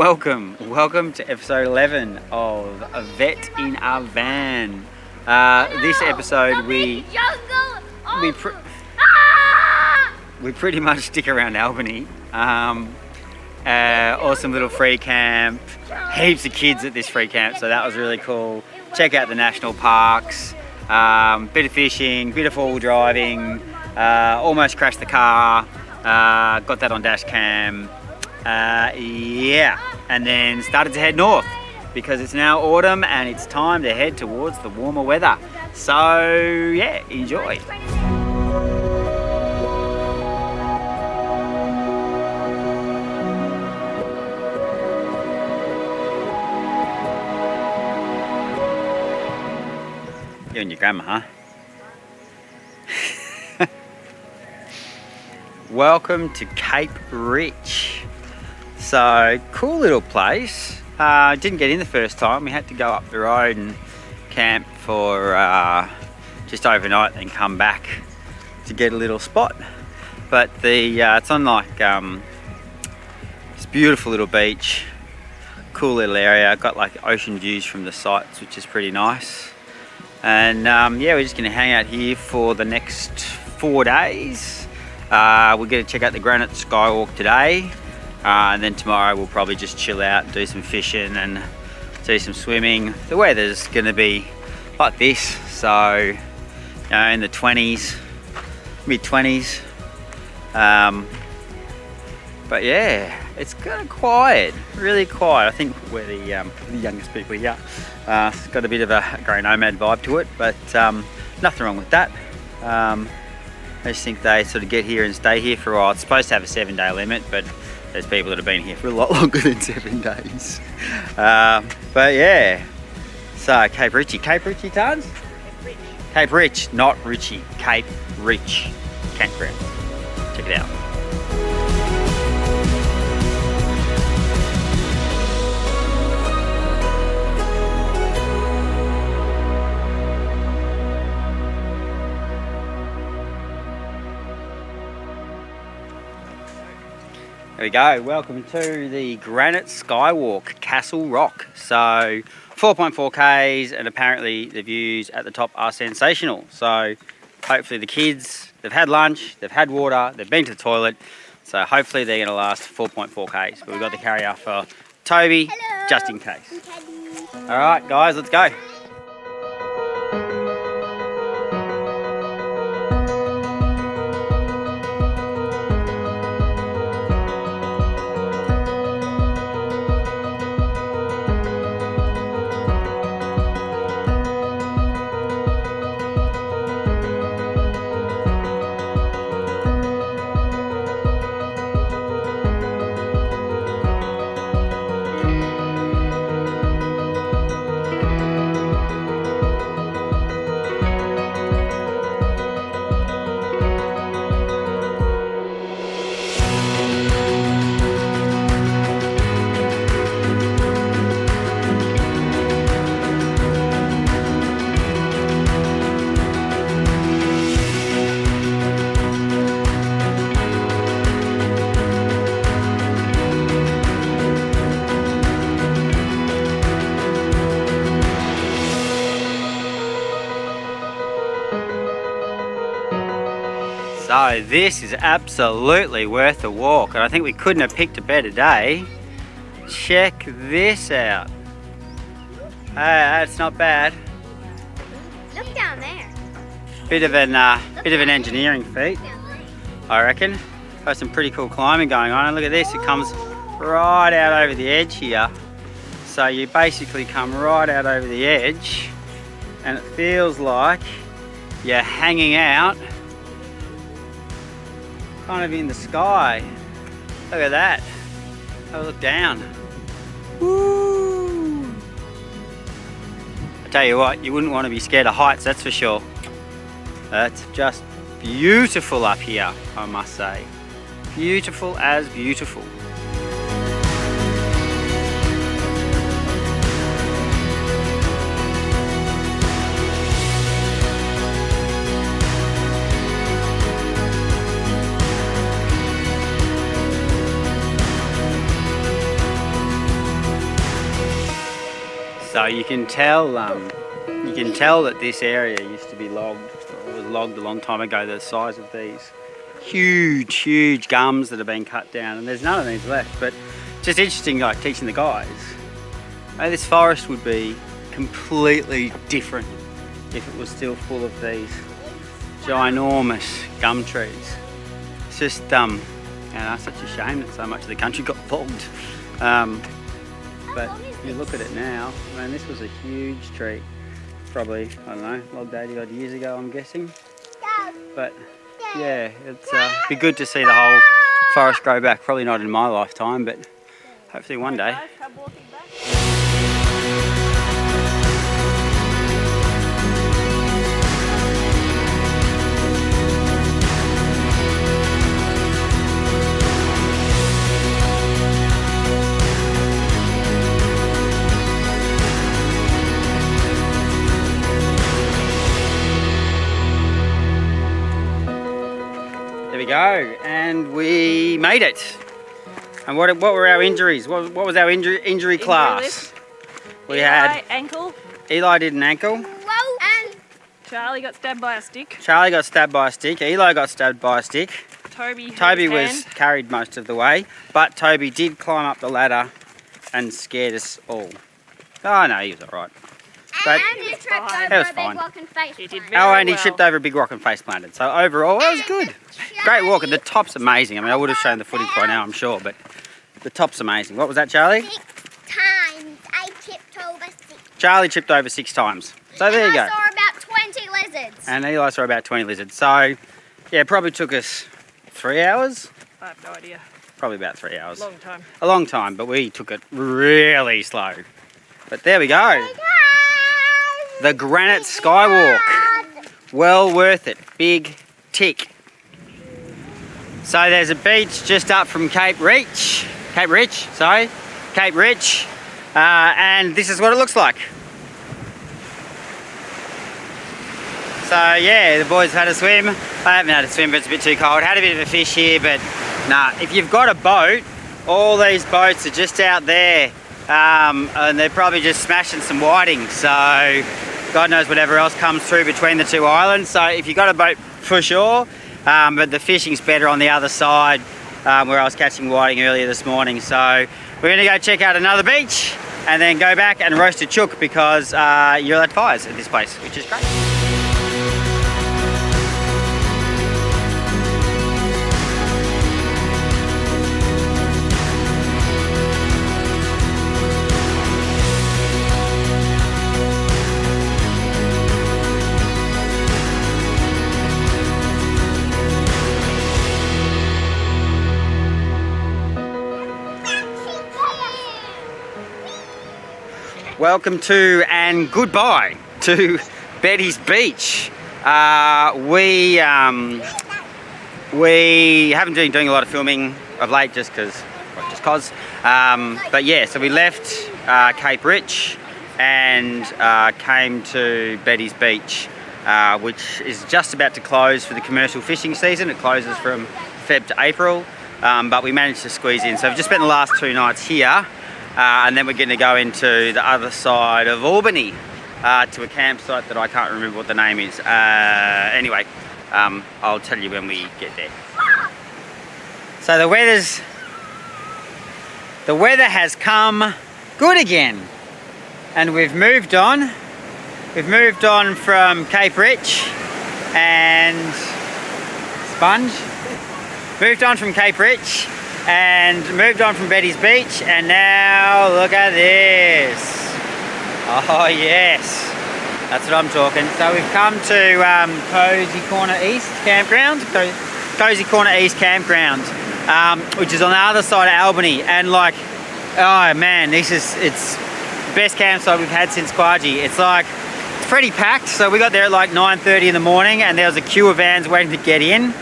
Welcome to episode 11 of A Vet in a Van. This episode we pretty much stick around Albany. Awesome little free camp, heaps of kids at this free camp, so that was really cool. Check out the national parks, bit of fishing, bit of all driving, almost crashed the car, got that on dash cam. And then started to head north because it's now autumn and it's time to head towards the warmer weather. So yeah, enjoy. You and your grandma, huh? Welcome to Cape Rich. So, cool little place. Didn't get in the first time. We had to go up the road and camp for just overnight and come back to get a little spot. But it's on like this beautiful little beach, cool little area. Got like ocean views from the sites, which is pretty nice. And we're just going to hang out here for the next 4 days. We're going to check out the Granite Skywalk today. And then tomorrow we'll probably just chill out and do some fishing and do some swimming. The weather's going to be like this, so in the 20s, mid-20s. But yeah, it's kind of quiet, really quiet. I think we're the youngest people here. It's got a bit of a grey nomad vibe to it, but nothing wrong with that. I just think they sort of get here and stay here for a while. It's supposed to have a 7-day limit, but there's people that have been here for a lot longer than 7 days. But yeah, so Cape Richie, Tons? Cape Rich, not Richie, Cape Rich campground. Check it out. There we go, welcome to the Granite Skywalk, Castle Rock. So 4.4 Ks and apparently the views at the top are sensational. So hopefully the kids, they've had lunch, they've had water, they've been to the toilet. So hopefully they're gonna last 4.4 Ks. But we've got the carrier for Toby, hello, just in case. All right guys, let's go. So this is absolutely worth a walk, and I think we couldn't have picked a better day. Check this out. That's not bad. Look down there. Bit of an engineering feat, I reckon. Got some pretty cool climbing going on, and look at this. It comes right out over the edge here. So you basically come right out over the edge, and it feels like you're hanging out kind of in the sky. Look at that. Have a look down. Woo! I tell you what, you wouldn't want to be scared of heights, that's for sure. That's just beautiful up here, I must say. Beautiful as beautiful. So you can tell that this area used to be logged, or was logged a long time ago. The size of these huge gums that have been cut down, and there's none of these left. But just interesting, like teaching the guys. This forest would be completely different if it was still full of these ginormous gum trees. It's just such a shame that so much of the country got bogged. But you look at it now, man, this was a huge tree. Probably, I don't know, logged 80 odd years ago, I'm guessing. But yeah, it's be good to see the whole forest grow back. Probably not in my lifetime, but hopefully one day. There we go, and we made it. And what were our injuries? What was our injury class? We had ankle. Eli did an ankle. And Charlie got stabbed by a stick. Charlie got stabbed by a stick. Eli got stabbed by a stick. Toby was carried most of the way, but Toby did climb up the ladder and scared us all. Oh no, he was alright. But he tripped over that was a big fine. rock and face He did plant. and he tripped over a big rock and face planted. So overall, it was good. Great walk, and the top's amazing. I mean, I would have shown the footage by now, I'm sure, but the top's amazing. What was that, Charlie? 6 times I tipped over 6. Charlie tripped over 6 times. So there you go. I saw about 20 lizards. And Eli saw about 20 lizards. So yeah, it probably took us 3 hours. I have no idea. Probably about 3 hours. Long time. A long time, but we took it really slow. But there we go. The Granite Skywalk. Well worth it. Big tick. So there's a beach just up from Cape Rich, and this is what it looks like. So yeah, the boys had a swim. I haven't had a swim, but it's a bit too cold. Had a bit of a fish here, but nah, if you've got a boat, all these boats are just out there, and they're probably just smashing some whiting, so God knows whatever else comes through between the two islands. So if you've got a boat, for sure. But the fishing's better on the other side, where I was catching whiting earlier this morning. So we're going to go check out another beach and then go back and roast a chook, because you're allowed fires at this place, which is great. Welcome to and goodbye to Betty's Beach. We haven't been doing a lot of filming of late, just cause. But yeah, so we left Cape Rich and came to Betty's Beach, which is just about to close for the commercial fishing season. It closes from Feb to April, but we managed to squeeze in. So we've just spent the last 2 nights here. And then we're going to go into the other side of Albany to a campsite that I can't remember what the name is. Anyway, I'll tell you when we get there. So the weather has come good again, and we've moved on. We've moved on from Cape Rich and Sponge. Moved on from Cape Rich. And moved on from Betty's Beach, and now look at this. Oh yes, that's what I'm talking. So we've come to Cozy Corner East Campground, which is on the other side of Albany. And like, oh man, it's the best campsite we've had since Kwaji. It's pretty packed. So we got there at like 9:30 in the morning, and there was a queue of vans waiting to get in,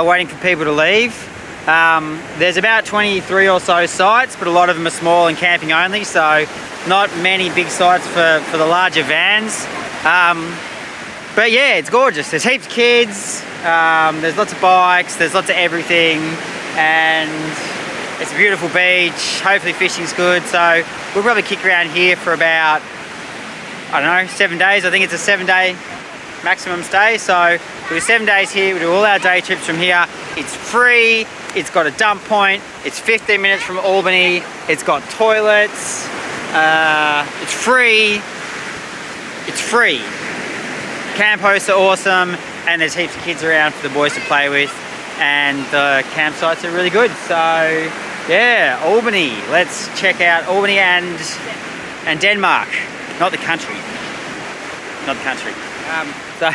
waiting for people to leave. There's about 23 or so sites, but a lot of them are small and camping only, so not many big sites for the larger vans. But yeah, it's gorgeous. There's heaps of kids, there's lots of bikes, there's lots of everything, and it's a beautiful beach. Hopefully fishing's good, so we'll probably kick around here for about I don't know, 7 days. I think it's a 7-day maximum stay. So we do 7 days here. We do all our day trips from here. It's free. It's got a dump point. It's 15 minutes from Albany. It's got toilets. It's free. It's free. Camp hosts are awesome, and there's heaps of kids around for the boys to play with, and the campsites are really good. So yeah, Albany. Let's check out Albany and Denmark, not the country. Not the country. So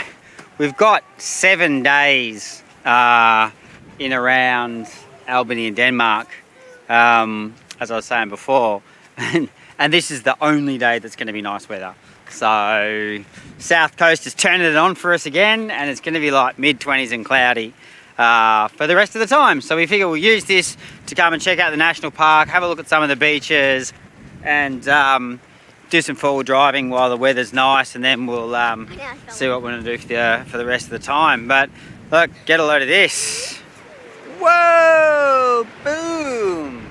we've got 7 days in around Albany and Denmark, as I was saying before, and this is the only day that's going to be nice weather. So South Coast is turning it on for us again, and it's going to be like mid-20s and cloudy for the rest of the time. So we figure we'll use this to come and check out the national park, have a look at some of the beaches, and do some forward driving while the weather's nice, and then we'll see what we're going to do for the rest of the time. But look, get a load of this. Whoa! Boom!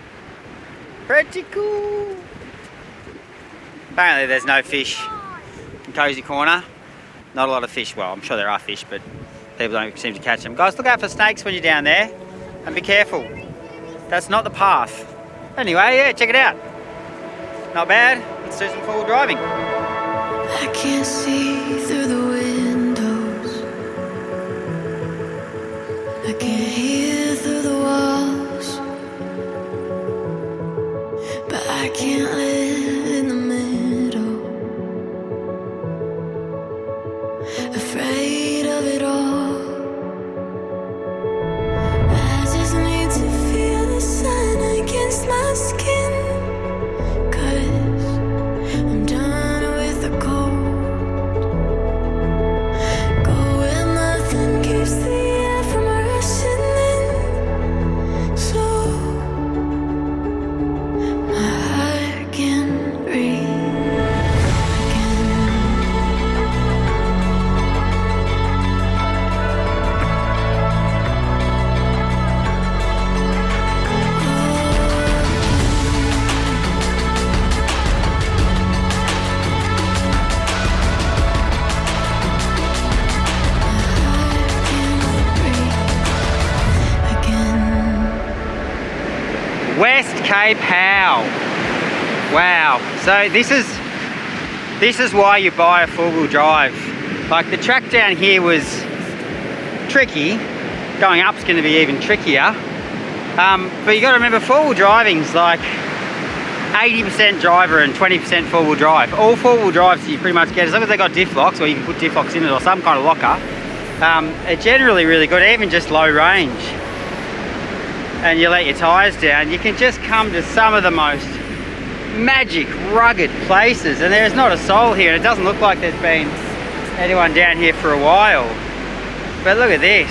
Pretty cool. Apparently there's no fish in Cozy Corner. Not a lot of fish. Well, I'm sure there are fish, but people don't seem to catch them. Guys, look out for snakes when you're down there, and be careful. That's not the path. Anyway, yeah, check it out. Not bad. Let's do some forward driving. I can't see through the windows. I can't hear through the walls. But I can't live in the middle. Afraid of it all. I just need to feel the sun against my skin. 'Cause I'm done with the cold. Go where nothing keeps the air from rushing in. So my heart can breathe again. West Cape Howe. Wow. So this is why you buy a four-wheel drive. Like, the track down here was tricky. Going up's going to be even trickier. But you got to remember, four-wheel driving's like 80% driver and 20% four-wheel drive. All four-wheel drives you pretty much get, as long as they got diff locks, or you can put diff locks in it, or some kind of locker, are generally really good, even just low range. And you let your tyres down, you can just come to some of the most magic, rugged places, and there's not a soul here, and it doesn't look like there's been anyone down here for a while. But look at this.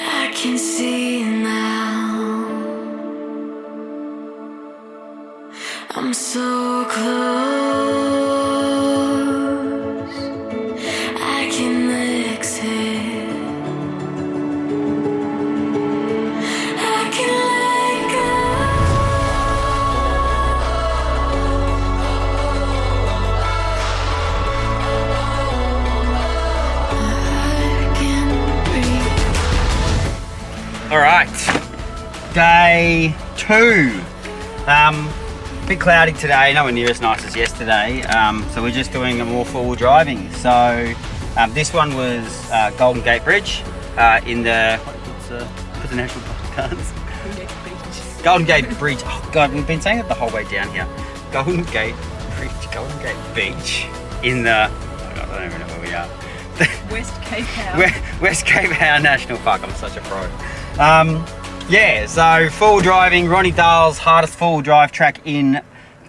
I can see now. I'm so close. I can exhale. I can let go. I can breathe. All right, day 2. Bit cloudy today, nowhere near as nice as yesterday. So we're just doing a more forward driving. So this one was Golden Gate Bridge in the what's the national park? Golden Gate Bridge. Oh God, we've been saying it the whole way down here. Golden Gate Bridge, Golden Gate Beach in the. Oh God, I don't even know where we are. West Cape Howe. West Cape Howe National Park. I'm such a pro. Yeah, so full driving, Ronnie Dahl's hardest full drive track in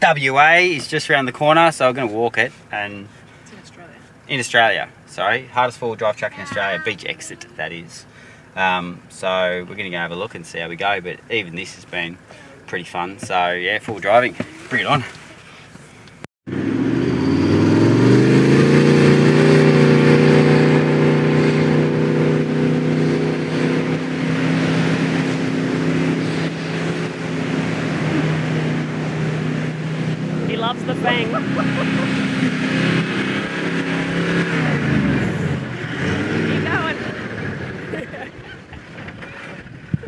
WA is just around the corner, so I'm going to walk it. And It's in Australia. in Australia, sorry, hardest full drive track in Australia, beach exit that is. So we're going to go have a look and see how we go, but even this has been pretty fun. So yeah, full driving, bring it on. He loves the fang. Keep going.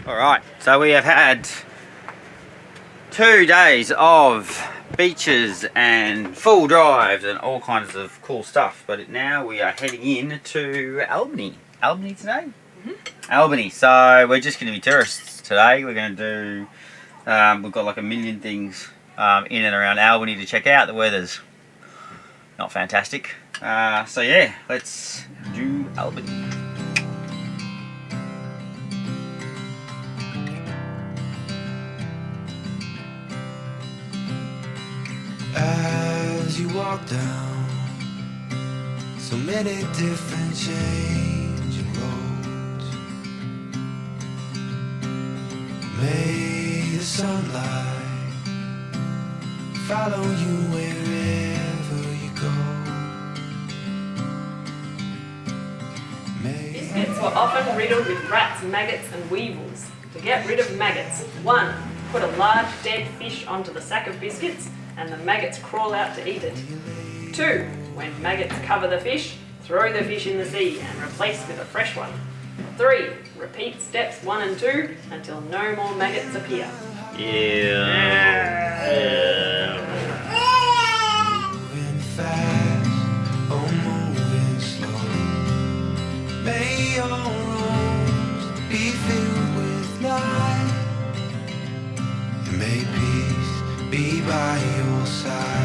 All right, so we have had 2 days of beaches and full drives and all kinds of cool stuff, but now we are heading in to Albany. Albany today? Albany, so we're just going to be tourists today. We're going to do, we've got like a million things in and around Albany to check out. The weather's not fantastic. So yeah, let's do Albany. As you walk down so many different changing roads, may the sunlight follow you wherever you go. Biscuits were often riddled with rats, maggots and weevils. To get rid of maggots, 1. Put a large dead fish onto the sack of biscuits and the maggots crawl out to eat it. 2. When maggots cover the fish, throw the fish in the sea and replace with a fresh one. 3. Repeat steps 1 and 2 until no more maggots appear. Moving fast or moving slow, may your rooms be filled with light, and may peace be by your side.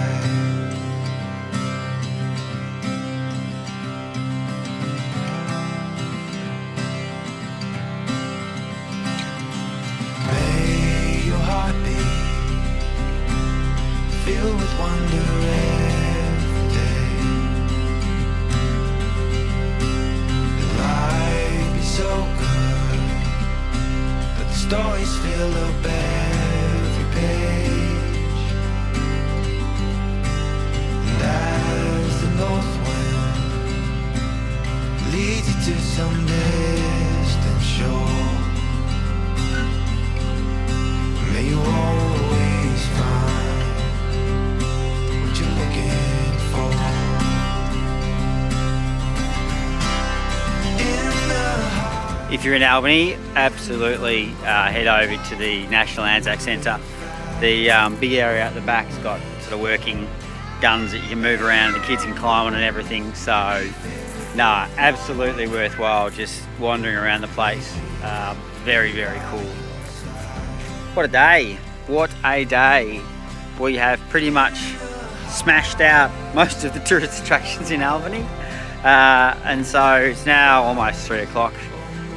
May your heart be filled with wonder every day. That life be so good that the stories fill up every page. And as the north wind leads you to some distant shore, may you always find what you're looking for. In the heart. If you're in Albany, absolutely head over to the National Anzac Centre. The big area at the back's got sort of working guns that you can move around and the kids can climb on and everything. So, no, absolutely worthwhile just wandering around the place. Very, very cool. What a day. What a day. We have pretty much smashed out most of the tourist attractions in Albany. And so it's now almost 3 o'clock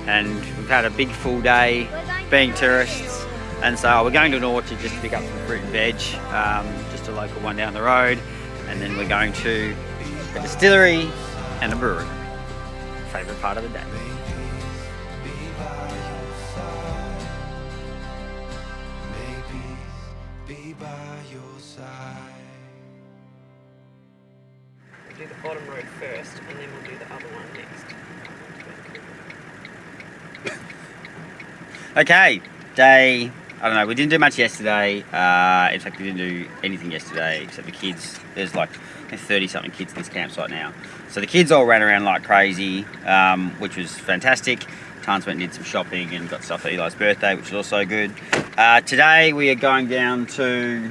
and we've had a big full day being tourists. And so we're going to an orchard just to pick up some fruit and veg, just a local one down the road. And then we're going to the distillery and the brewery. Favourite part of the day. We'll do the bottom road first and then we'll do the other one next. Okay, day, I don't know, we didn't do much yesterday. In fact, we didn't do anything yesterday except the kids. There's like 30 something kids in this campsite now. So the kids all ran around like crazy, which was fantastic. Tans went and did some shopping and got stuff for Eli's birthday, which was also good. Today we are going down to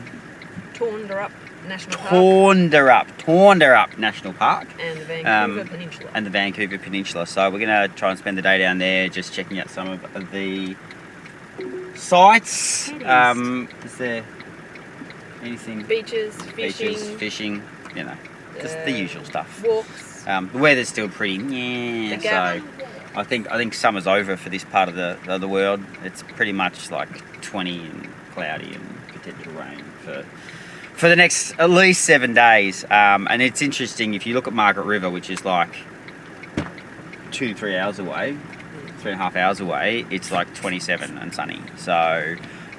Tornderup National Park Tornderup National Park. and the Vancouver Peninsula. And the Vancouver Peninsula. So we're going to try and spend the day down there just checking out some of the sites. Is there anything? Beaches, Fishing, you know, just the usual stuff. Walks. The weather's still pretty, yeah, The gap. so I think summer's over for this part of the world. It's pretty much like 20 and cloudy and potential rain for the next at least 7 days. And it's interesting if you look at Margaret River, which is like 2-3 hours away, 3.5 hours away. It's like 27 and sunny. So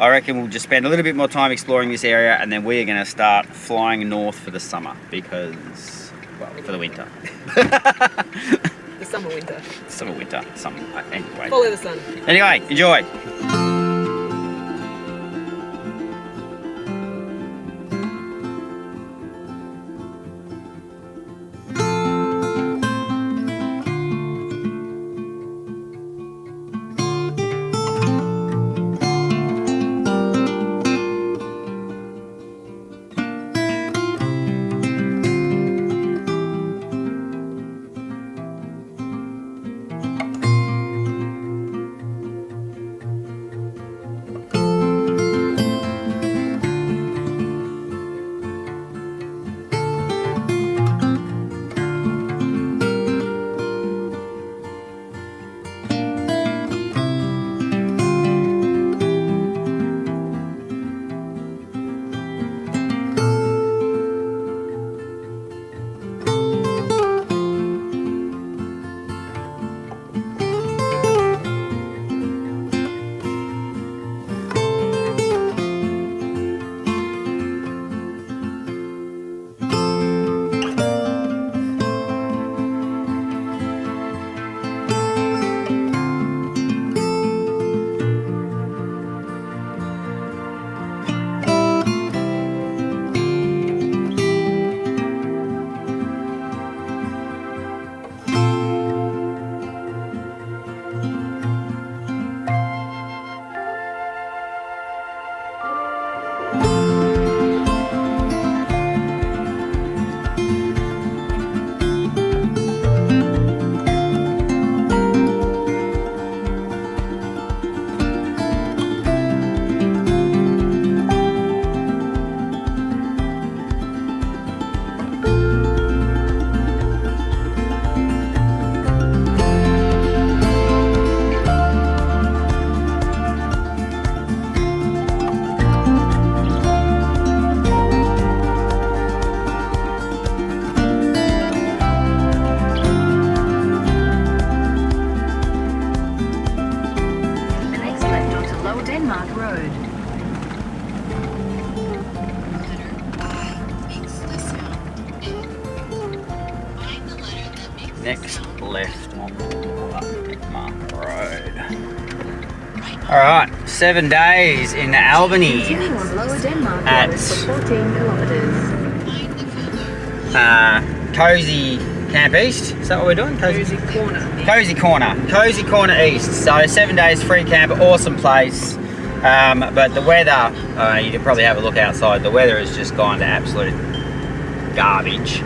I reckon we'll just spend a little bit more time exploring this area, and then we're going to start flying north for the summer because, well, for the winter. The summer, winter. Anyway. Follow the sun. Anyway, enjoy. Next left on Denmark Road. Alright, 7 days in Albany at Cozy Camp East. Is that what we're doing? Cozy Corner. Cozy Corner. Cozy Corner East. So 7 days free camp, awesome place. But the weather, you could probably have a look outside. The weather has just gone to absolute garbage.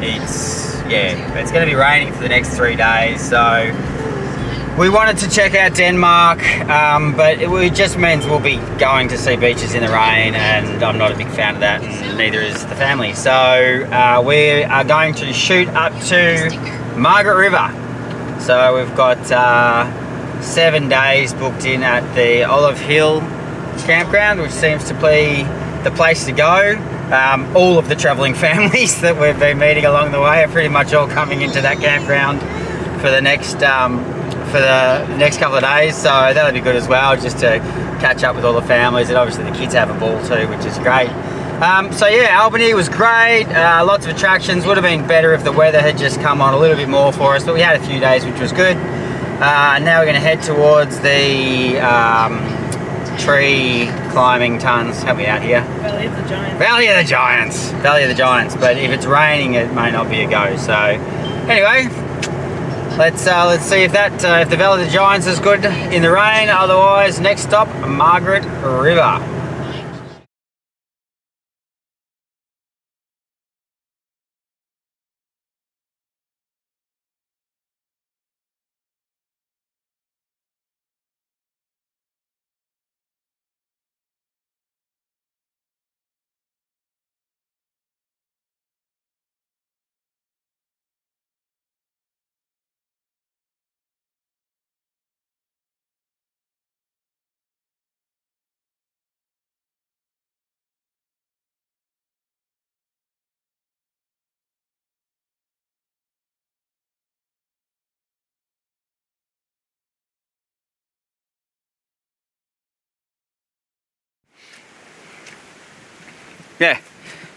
It's going to be raining for the next 3 days, so we wanted to check out Denmark, but it just means we'll be going to see beaches in the rain, and I'm not a big fan of that, and neither is the family. So we are going to shoot up to Margaret River. So we've got 7 days booked in at the Olive Hill campground, which seems to be the place to go. All of the travelling families that we've been meeting along the way are pretty much all coming into that campground for the next couple of days, so that'll be good as well, just to catch up with all the families, and obviously the kids have a ball too, which is great. So yeah, Albany was great, lots of attractions. Would have been better if the weather had just come on a little bit more for us, but we had a few days, which was good. Now we're going to head towards the tree climbing tons. Help me out here. Valley of the Giants. Valley of the Giants. Valley of the Giants. But if it's raining, it may not be a go. So anyway, let's see if the Valley of the Giants is good in the rain. Otherwise, next stop, Margaret River. yeah,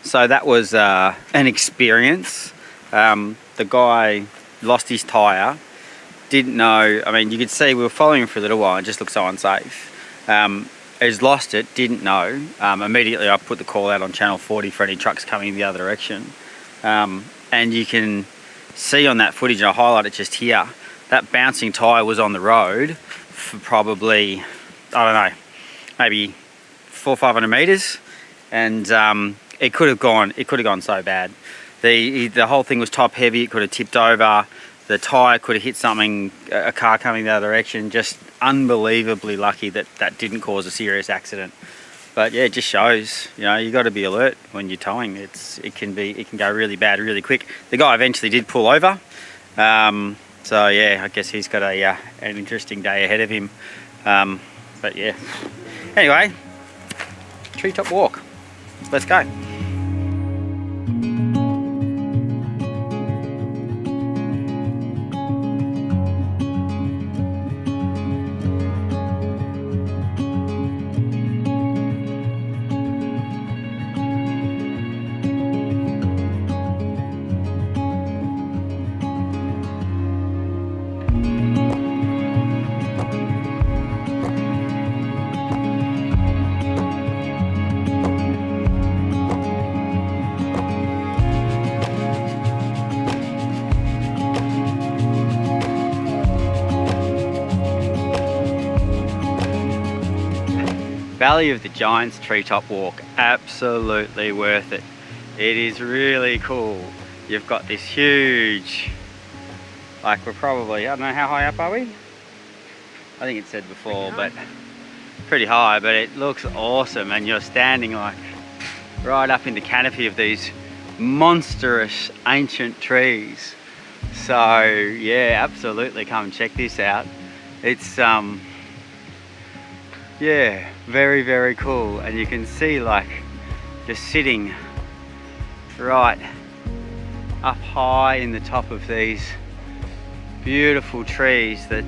so that was an experience. The guy lost his tyre, didn't know, I mean, you could see we were following him for a little while, it just looked so unsafe. He's lost it, didn't know. Immediately I put the call out on channel 40 for any trucks coming the other direction. And you can see on that footage, and I highlight it just here, that bouncing tyre was on the road for probably, I don't know, maybe 400 or 500 metres, and it could have gone so bad. The whole thing was top heavy, it could have tipped over, the tyre could have hit something, a car coming the other direction. Just unbelievably lucky that that didn't cause a serious accident. But yeah, it just shows, you know, you got to be alert when you're towing. It can go really bad really quick. The guy eventually did pull over. So yeah, I guess he's got an interesting day ahead of him. But yeah, anyway, treetop walk. Let's go. Valley of the Giants treetop walk, absolutely worth it. It is really cool. You've got this huge, like we're probably, I don't know, how high up are we? I think it said before, but pretty high, but it looks awesome, and you're standing like right up in the canopy of these monstrous ancient trees. So yeah, absolutely come and check this out. It's yeah, very, very cool. And you can see, like, just sitting right up high in the top of these beautiful trees that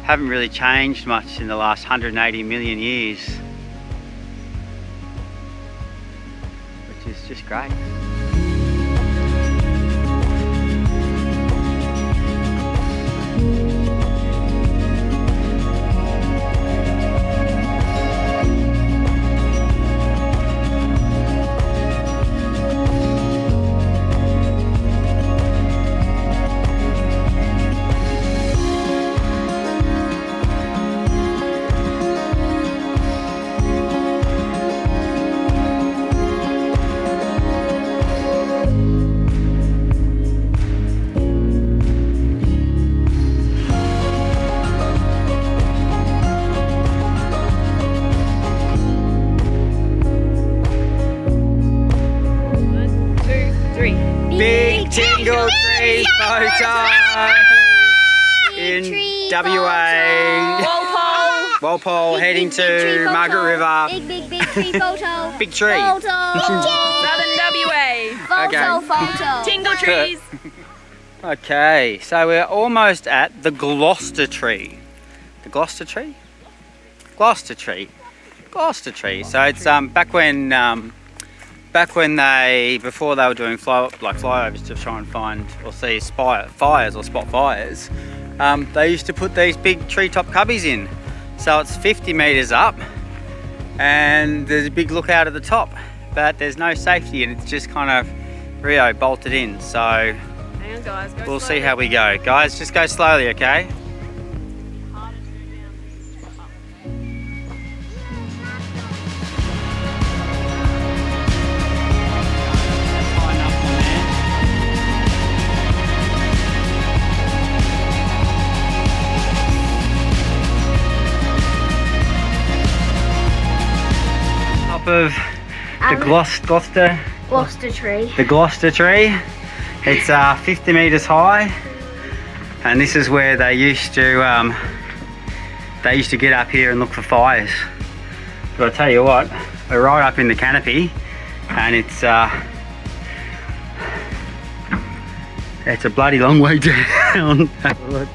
haven't really changed much in the last 180 million years, which is just great. Big Tingle Tree photo in WA. Walpole heading to Margaret River. Big tree photo. Big tree. Photo. Southern WA. Photo. Tingle trees. Okay, so we're almost at the Gloucester Tree. The Gloucester Tree? Gloucester Tree. Gloucester Tree. So it's back when before they were doing flyovers to try and find or see spot fires, they used to put these big treetop cubbies in. So it's 50 metres up and there's a big lookout at the top, but there's no safety and it's just kind of Rio bolted in. So Hang on, guys, we'll see how we go. Guys, just go slowly, okay? Of the Gloucester Tree. The Gloucester Tree. It's 50 metres high, and this is where they used to get up here and look for fires. But I tell you what, we're right up in the canopy, and it's a bloody long way down. Have a look.